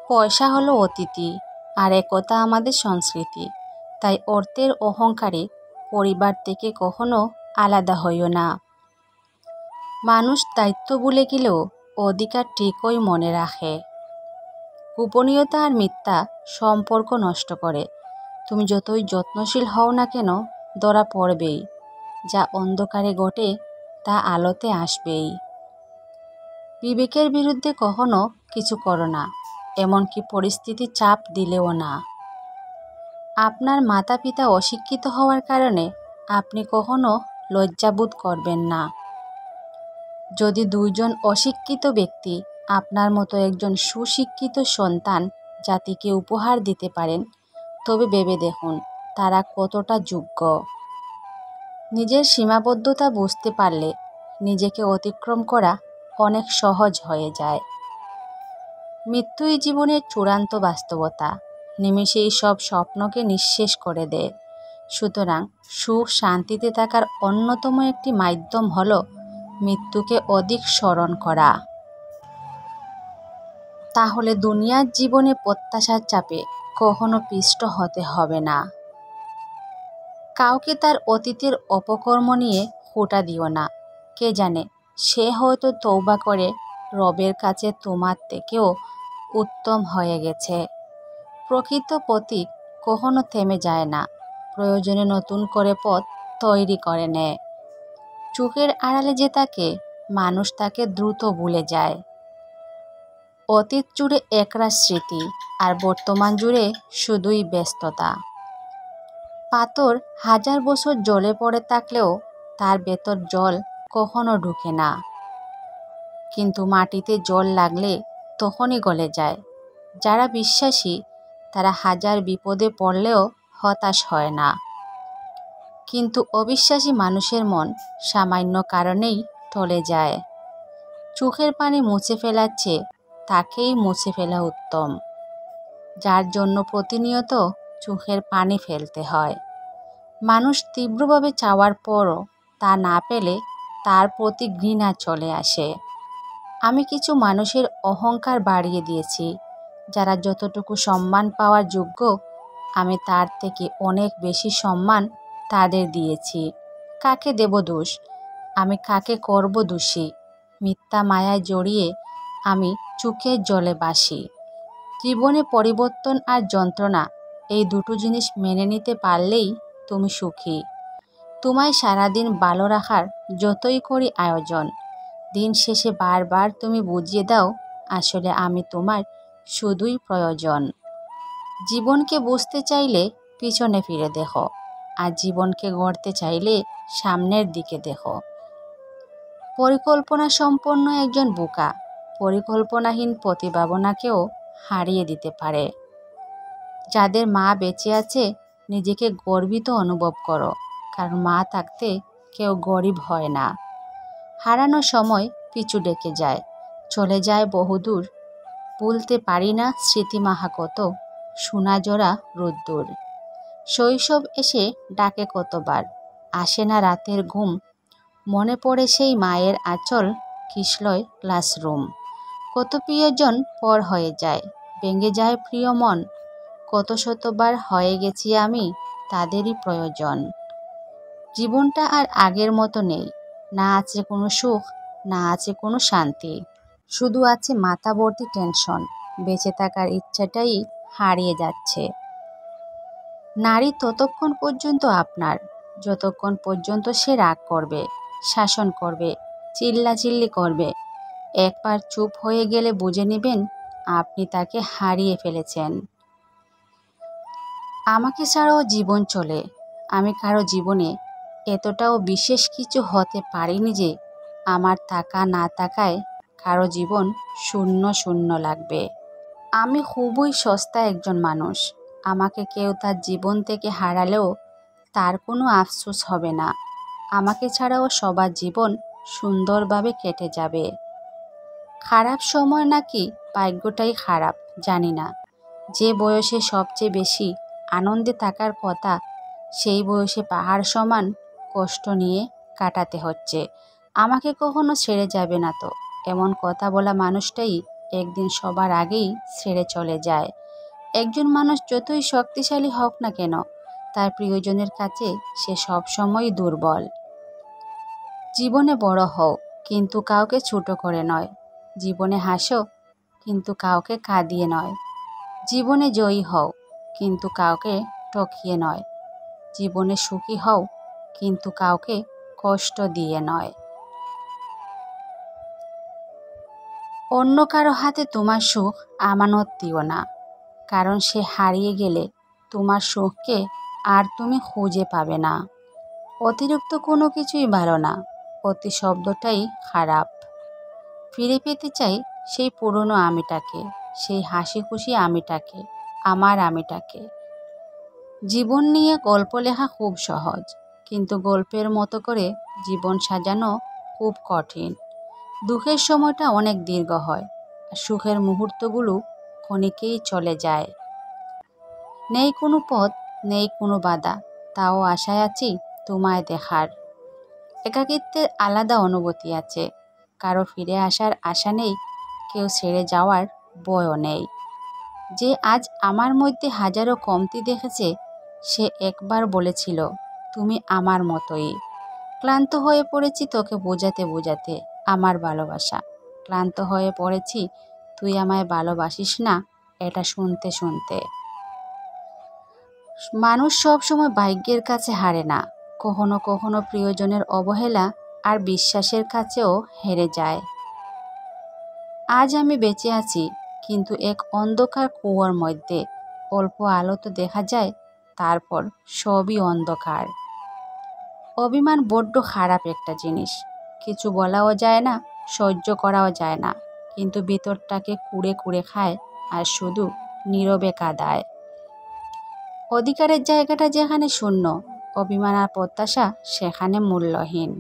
পয়সা হলো অতিথি, আর একতা আমাদের সংস্কৃতি। তাই অর্থের অহংকারে পরিবার থেকে কখনো আলাদা হইও না। মানুষ দায়িত্ব ভুলে গেলেও অধিকার ঠিকই মনে রাখে। গোপনীয়তা আর মিথ্যা সম্পর্ক নষ্ট করে। তুমি যতই যত্নশীল হও না কেন, ধরা পড়বেই। যা অন্ধকারে ঘটে তা আলোতে আসবেই। বিবেকের বিরুদ্ধে কখনো কিছু করো না, এমনকি পরিস্থিতি চাপ দিলেও না। আপনার মাতা পিতা অশিক্ষিত হওয়ার কারণে আপনি কখনো লজ্জাবোধ করবেন না। যদি দুইজন অশিক্ষিত ব্যক্তি আপনার মতো একজন সুশিক্ষিত সন্তান জাতিকে উপহার দিতে পারেন, তবে ভেবে দেখুন তারা কতটা যোগ্য। নিজের সীমাবদ্ধতা বুঝতে পারলে নিজেকে অতিক্রম করা অনেক সহজ হয়ে যায়। মৃত্যুই জীবনের চূড়ান্ত বাস্তবতা, নিমেষেই সব স্বপ্নকে নিঃশেষ করে দেয়। সুতরাং সুখ শান্তিতে থাকার অন্যতম একটি মাধ্যম হল মৃত্যুকে অধিক স্মরণ করা। তাহলে দুনিয়ার জীবনে প্রত্যাশার চাপে কখনো পিষ্ট হতে হবে না। কাউকে তার অতীতের অপকর্ম নিয়ে খোঁটা দিও না। কে জানে, সে হয়তো তওবা করে রবের কাছে তোমার থেকেও উত্তম হয়ে গেছে। প্রকৃত পথিক কখনো থেমে যায় না, প্রয়োজনে নতুন করে পথ তৈরি করে নেয়। চোখের আড়ালে যে থাকে, মানুষ তাকে দ্রুত ভুলে যায়। অতীত জুড়ে একরাশ স্মৃতি, আর বর্তমান জুড়ে শুধুই ব্যস্ততা। পাথর 1000 বছর জলে পড়ে থাকলেও তার ভেতর জল কখনো ঢুকে না, কিন্তু মাটিতে জল লাগলে তখনই গলে যায়। যারা বিশ্বাসী তারা 1000 বিপদে পড়লেও হতাশ হয় না, কিন্তু অবিশ্বাসী মানুষের মন সামান্য কারণেই টলে যায়। চোখের পানি মুছে ফেলার চেয়ে তাকেই মুছে ফেলা উত্তম, যার জন্য প্রতিনিয়ত চোখের পানি ফেলতে হয়। মানুষ তীব্রভাবে চাওয়ার পরও তা না পেলে তার প্রতি ঘৃণা চলে আসে। আমি কিছু মানুষের অহংকার বাড়িয়ে দিয়েছি, যারা যতটুকু সম্মান পাওয়ার যোগ্য আমি তার থেকে অনেক বেশি সম্মান তাদের দিয়েছি। কাকে দেব দোষ? আমি কাকে করব দোষী? মিথ্যা মায়ায় জড়িয়ে আমি চোখের জলে বাসি। জীবনে পরিবর্তন আর যন্ত্রণা, এই দুটো জিনিস মেনে নিতে পারলেই তুমি সুখী। তোমায় সারাদিন ভালো রাখার যতই করি আয়োজন, দিন শেষে বারবার তুমি বুঝিয়ে দাও আসলে আমি তোমার শুধুই প্রয়োজন। জীবনকে বুঝতে চাইলে পিছনে ফিরে দেখো, আর জীবনকে গড়তে চাইলে সামনের দিকে দেখো। পরিকল্পনা সম্পন্ন একজন বোকা পরিকল্পনাহীন প্রতিভাবনাকেও হারিয়ে দিতে পারে। যাদের মা বেঁচে আছে নিজেকে গর্বিত অনুভব করো, কারণ মা থাকতে কেউ গরিব হয় না। হারানো সময় পিছু ডেকে যায়, চলে যায় বহুদূর। ভুলতে পারি না স্মৃতিমাহা কত, সোনাজোড়া রোদ্দুর। শৈশব এসে ডাকে কতবার, আসে না রাতের ঘুম। মনে পড়ে সেই মায়ের আঁচল, কিশলয় ক্লাসরুম। কত প্রিয়জন পর হয়ে যায়, ভেঙে যায় প্রিয় মন। কত শতবার হয়ে গেছি আমি তাদেরই প্রয়োজন। জীবনটা আর আগের মতো নেই, না আছে কোনো সুখ, না আছে কোনো শান্তি। শুধু আছে মাথা ভর্তি টেনশন, বেঁচে থাকার ইচ্ছাটাই হারিয়ে যাচ্ছে। নারী ততক্ষণ পর্যন্ত আপনার, যতক্ষণ পর্যন্ত সে রাগ করবে, শাসন করবে, চিল্লাচিল্লি করবে। একবার চুপ হয়ে গেলে বুঝে নেবেন আপনি তাকে হারিয়ে ফেলেছেন। আমাকে ছাড়াও জীবন চলে, আমি কারো জীবনে এতটাও বিশেষ কিছু হতে পারিনি যে আমার থাকা না থাকায় কারো জীবন শূন্য শূন্য লাগবে। আমি খুবই সস্তা একজন মানুষ, আমাকে কেউ তার জীবন থেকে হারালেও তার কোনো আফসোস হবে না। আমাকে ছাড়াও সবার জীবন সুন্দরভাবে কেটে যাবে। খারাপ সময় নাকি ভাগ্যটাই খারাপ জানি না, যে বয়সে সবচেয়ে বেশি আনন্দে থাকার কথা সেই বয়সে পাহাড় সমান কষ্ট নিয়ে কাটাতে হচ্ছে। আমাকে কখনো ছেড়ে যাবে না তো, এমন কথা বলা মানুষটাই একদিন সবার আগেই ছেড়ে চলে যায়। একজন মানুষ যতই শক্তিশালী হোক না কেন, তার প্রিয়জনের কাছে সে সবসময় দুর্বল। জীবনে বড় হও, কিন্তু কাউকে ছোট করে নয়। জীবনে হাসো, কিন্তু কাউকে কাঁদিয়ে নয়। জীবনে জয়ী হও, কিন্তু কাউকে ঠকিয়ে নয়। জীবনে সুখী হও, কিন্তু কাউকে কষ্ট দিয়ে নয়। অন্য কারো হাতে তোমার সুখ আমানত দিও না, কারণ সে হারিয়ে গেলে তোমার সুখকে আর তুমি খুঁজে পাবে না। অতিরিক্ত কোনো কিছুই ভালো না, অতি শব্দটাই খারাপ। ফিরে পেতে চাই সেই পুরনো আমিটাকে, সেই হাসি খুশি আমিটাকে, আমার আমিটাকে। জীবন নিয়ে গল্প লেখা খুব সহজ, কিন্তু গল্পের মতো করে জীবন সাজানো খুব কঠিন। দুঃখের সময়টা অনেক দীর্ঘ হয়, আর সুখের মুহূর্তগুলো ক্ষণিকেই চলে যায়। নেই কোনো পথ, নেই কোনো বাধা, তাও আশায় আছি তোমায় দেখার। একাকিত্বের আলাদা অনুভূতি আছে, কারো ফিরে আসার আশা নেই, কেউ ছেড়ে যাওয়ার ভয়ও নেই। যে আজ আমার মধ্যে হাজারো কমতি দেখেছে, সে একবার বলেছিল তুমি আমার মতোই। ক্লান্ত হয়ে পড়েছি তোকে বোঝাতে বোঝাতে আমার ভালোবাসা। ক্লান্ত হয়ে পড়েছি তুই আমায় ভালোবাসিস না এটা শুনতে শুনতে। মানুষ সবসময় ভাগ্যের কাছে হারে না, কখনো কখনো প্রিয়জনের অবহেলা আর বিশ্বাসের কাছেও হেরে যায়। আজ আমি বেঁচে আছি, কিন্তু এক অন্ধকার কুয়োর মধ্যে। অল্প আলো তো দেখা যায়, তারপর সবই অন্ধকার। অভিমান বড্ড খারাপ একটা জিনিস। কিছু বলাও যায় না, সহ্য করাও যায় না, কিন্তু ভিতরটাকে কুড়ে কুড়ে খায় আর শুধু নীরবে কাঁদায়। অধিকারের জায়গাটা যেখানে শূন্য, অভিমান আর প্রত্যাশা সেখানে মূল্যহীন।